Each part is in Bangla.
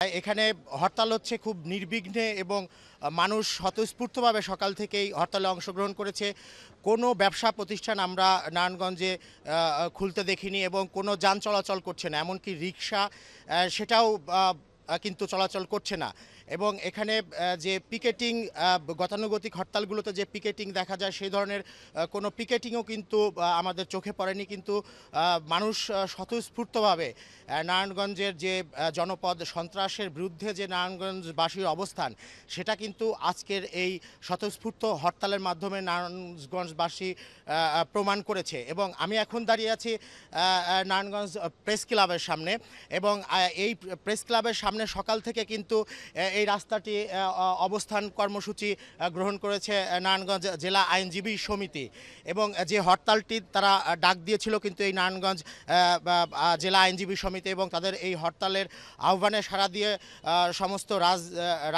এখানে হরতাল হচ্ছে খুব নির্বিঘ্নে এবং মানুষ স্বতঃস্ফূর্তভাবে সকাল থেকেই হরতালে অংশগ্রহণ করেছে। কোনো ব্যবসা প্রতিষ্ঠান আমরা নারায়ণগঞ্জে খুলতে দেখিনি এবং কোনো যান চলাচল করছে না। এমনকি রিক্সা সেটাও কিন্তু চলাচল করছে না। এবং এখানে যে পিকেটিং গতানুগতিক হরতালগুলোতে যে পিকেটিং দেখা যায় সেই ধরনের কোনো পিকেটিংও কিন্তু আমাদের চোখে পড়েনি। কিন্তু মানুষ স্বতঃস্ফূর্তভাবে নারায়ণগঞ্জের যে জনপদ সন্ত্রাসের বিরুদ্ধে যে নারায়ণগঞ্জবাসীর অবস্থান সেটা কিন্তু আজকের এই স্বতঃস্ফূর্ত হরতালের মাধ্যমে নারায়ণগঞ্জবাসী প্রমাণ করেছে। এবং আমি এখন দাঁড়িয়ে আছি নারায়ণগঞ্জ প্রেস ক্লাবের সামনে এবং এই প্রেস ক্লাবের সামনে সকাল থেকে কিন্তু এই রাস্তাটি অবস্থান কর্মসূচি গ্রহণ করেছে নারায়ণগঞ্জ জেলা আইনজীবী সমিতি। এবং যে হরতালটি তারা ডাক দিয়েছিল কিন্তু এই নারায়ণগঞ্জ জেলা আইনজীবী সমিতি এবং তাদের এই হরতালের আহ্বানে সাড়া দিয়ে সমস্ত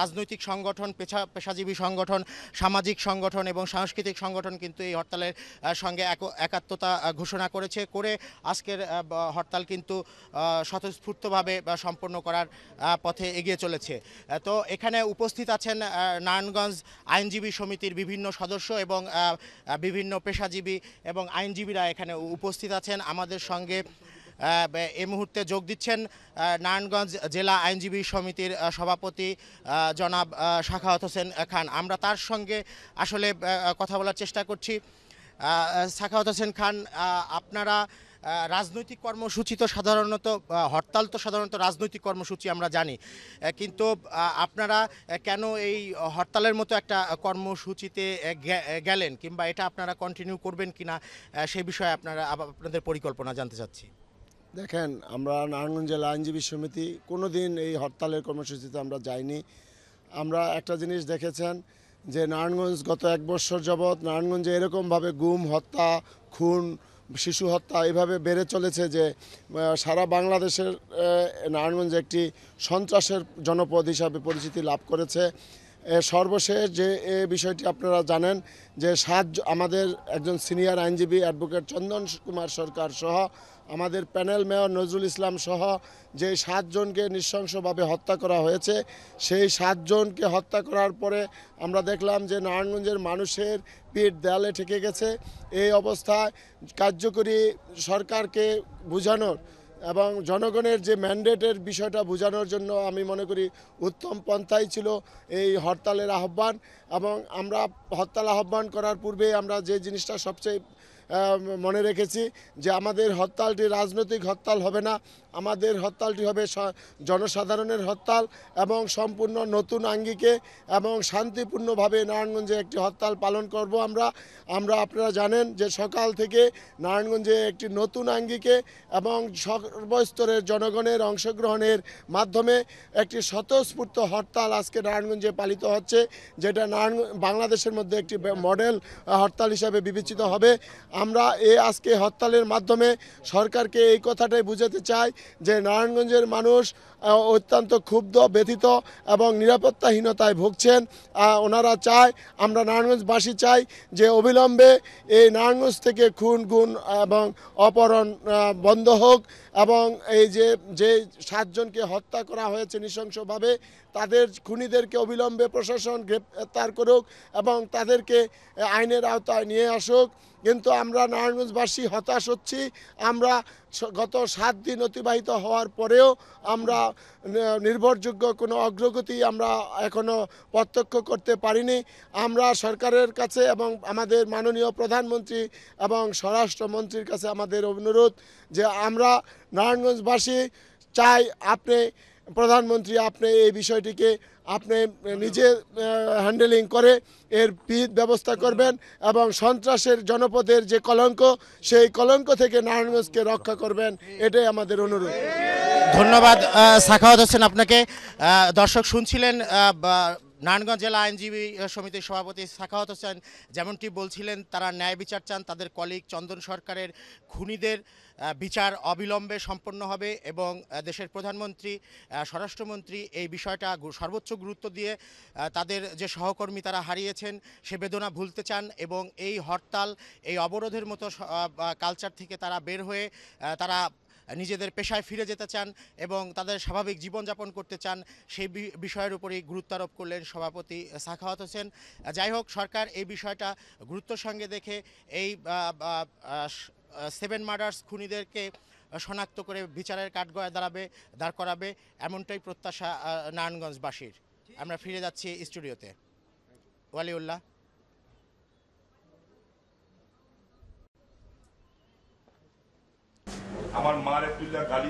রাজনৈতিক সংগঠন, পেশাজীবী সংগঠন, সামাজিক সংগঠন এবং সাংস্কৃতিক সংগঠন কিন্তু এই হরতালের সঙ্গে একাত্মতা ঘোষণা করে আজকের হরতাল কিন্তু স্বতঃস্ফূর্তভাবে সম্পন্ন করার পথে এগিয়ে চলেছে। তো এখানে উপস্থিত আছেন নারায়ণগঞ্জ আইনজীবী সমিতির বিভিন্ন সদস্য এবং বিভিন্ন পেশাজীবী এবং আইনজীবীরা এখানে উপস্থিত আছেন। আমাদের সঙ্গে এই মুহূর্তে যোগ দিচ্ছেন নারায়ণগঞ্জ জেলা আইনজীবী সমিতির সভাপতি জনাব সাখাওয়াত হোসেন খান। আমরা তার সঙ্গে আসলে কথা বলার চেষ্টা করছি। সাখাওয়াত হোসেন খান, আপনারা রাজনৈতিক কর্মসূচি তো সাধারণত হরতাল তো সাধারণত রাজনৈতিক কর্মসূচি আমরা জানি, কিন্তু আপনারা কেন এই হরতালের মতো একটা কর্মসূচিতে গেলেন কিংবা এটা আপনারা কন্টিনিউ করবেন কিনা সেই বিষয়ে আপনাদের পরিকল্পনা জানতে চাচ্ছি। দেখেন, আমরা নারায়ণগঞ্জ জেলা আইনজীবী সমিতি কোনো দিন এই হরতালের কর্মসূচিতে আমরা যাইনি। আমরা একটা জিনিস দেখেছেন যে নারায়ণগঞ্জ গত 1 বছর যাবৎ নারায়ণগঞ্জে এরকমভাবে গুম, হত্যা, খুন, শিশু হত্যা এভাবে বেড়ে চলেছে যে সারা বাংলাদেশের নারায়ণগঞ্জ একটি সন্ত্রাসের জনপদ হিসাবে পরিচিতি লাভ করেছে। সর্বশেষ যে বিষয়টি আপনারা জানেন যে আমাদের একজন সিনিয়র আইনজীবী অ্যাডভোকেট চন্দন কুমার সরকার সহ আমাদের প্যানেল মেয়র নজরুল ইসলাম সহ যে 7 জনকে নৃশংসভাবে হত্যা করা হয়েছে, সেই 7 জনকে হত্যা করার পরে আমরা দেখলাম যে নারায়ণগঞ্জের মানুষের পিঠ দেয়ালে ঠেকে গেছে। এই অবস্থায় কার্যকরী সরকারকে বোঝানোর এবং জনগণের যে ম্যান্ডেটের বিষয়টা বোঝানোর জন্য আমি মনে করি উত্তম পন্থাই ছিল এই হরতালের আহ্বান। এবং আমরা হরতাল আহ্বান করার পূর্বে আমরা যে জিনিসটা সবচেয়ে মনে রেখেছি যে আমাদের হরতালটি রাজনৈতিক হরতাল হবে না, আমাদের হরতালটি হবে জনসাধারণের হরতাল এবং সম্পূর্ণ নতুন আঙ্গিকে এবং শান্তিপূর্ণভাবে নারায়ণগঞ্জে একটি হরতাল পালন করব। আমরা আপনারা জানেন যে সকাল থেকে নারায়ণগঞ্জে একটি নতুন আঙ্গিকে এবং সর্বস্তরের জনগণের অংশগ্রহণের মাধ্যমে একটি স্বতঃস্ফূর্ত হরতাল আজকে নারায়ণগঞ্জে পালিত হচ্ছে, যেটা বাংলাদেশের মধ্যে একটি মডেল হরতাল হিসাবে বিবেচিত হবে। আমরা আজকে হরতালের মাধ্যমে সরকারকে এই কথাটাই বুঝাতে চাই যে নারায়ণগঞ্জের মানুষ অত্যন্ত ক্ষুব্ধ, ব্যথিত এবং নিরাপত্তাহীনতায় ভুগছেন। ওনারা চায়, আমরা নারায়ণগঞ্জবাসী চাই যে অবিলম্বে এই নারায়ণগঞ্জ থেকে খুন, গুম এবং অপহরণ বন্ধ হোক এবং এই যে 7 জনকে হত্যা করা হয়েছে নৃশংসভাবে তাদের খুনিদেরকে অবিলম্বে প্রশাসন গ্রেপ্তার করুক এবং তাদেরকে আইনের আওতায় নিয়ে আসুক। কিন্তু আমরা নারায়ণগঞ্জবাসী হতাশ হচ্ছি। আমরা গত 7 দিন অতিবাহিত হওয়ার পরেও আমরা নির্ভরযোগ্য কোনো অগ্রগতি আমরা এখনও প্রত্যক্ষ করতে পারিনি। আমরা সরকারের কাছে এবং আমাদের মাননীয় প্রধানমন্ত্রী এবং স্বরাষ্ট্রমন্ত্রীর কাছে আমাদের অনুরোধ যে আমরা নারায়ণগঞ্জবাসী চাই প্রধানমন্ত্রী আপনি এই বিষয়টিকে আপনি নিজে হ্যান্ডেলিং করে এর বিহিত ব্যবস্থা করবেন এবং সন্ত্রাসের জনপদের যে কলঙ্ক সেই কলঙ্ক থেকে নারায়ণগঞ্জকে রক্ষা করবেন, এটাই আমাদের অনুরোধ। ধন্যবাদ সাখাওয়াত হোসেন আপনাকে। দর্শক শুনছিলেন নারায়ণগঞ্জ জেলা আইনজীবী সমিতির সভাপতি সাখাওয়াত হোসেন যেমনটি বলছিলেন তারা ন্যায় বিচার চান, তাদের কলিগ চন্দন সরকারের খুনিদের বিচার অবিলম্বে সম্পন্ন হবে এবং দেশের প্রধানমন্ত্রী, স্বরাষ্ট্রমন্ত্রী এই বিষয়টা সর্বোচ্চ গুরুত্ব দিয়ে তাদের যে সহকর্মী তারা হারিয়েছেন সে বেদনা ভুলতে চান এবং এই হরতাল, এই অবরোধের মতো কালচার থেকে তারা বের হয়ে তারা নিজেদের পেশায় ফিরে যেতে চান এবং তাদের স্বাভাবিক জীবনযাপন করতে চান, সেই বিষয়ের উপরই গুরুত্ব আরোপ করলেন সভাপতি সাখাওয়াত হোসেন। যাই হোক, সরকার এই বিষয়টা গুরুত্বের সঙ্গে দেখে এই 7 মার্ডার্স খুনিদেরকে শনাক্ত করে বিচারের কাঠগড়ায় দাঁড় করাবে, এমনটাই প্রত্যাশা নারায়ণগঞ্জবাসীর। আমরা ফিরে যাচ্ছি স্টুডিওতে। ওয়ালিউল্লাহ। আমার মার একটু গালি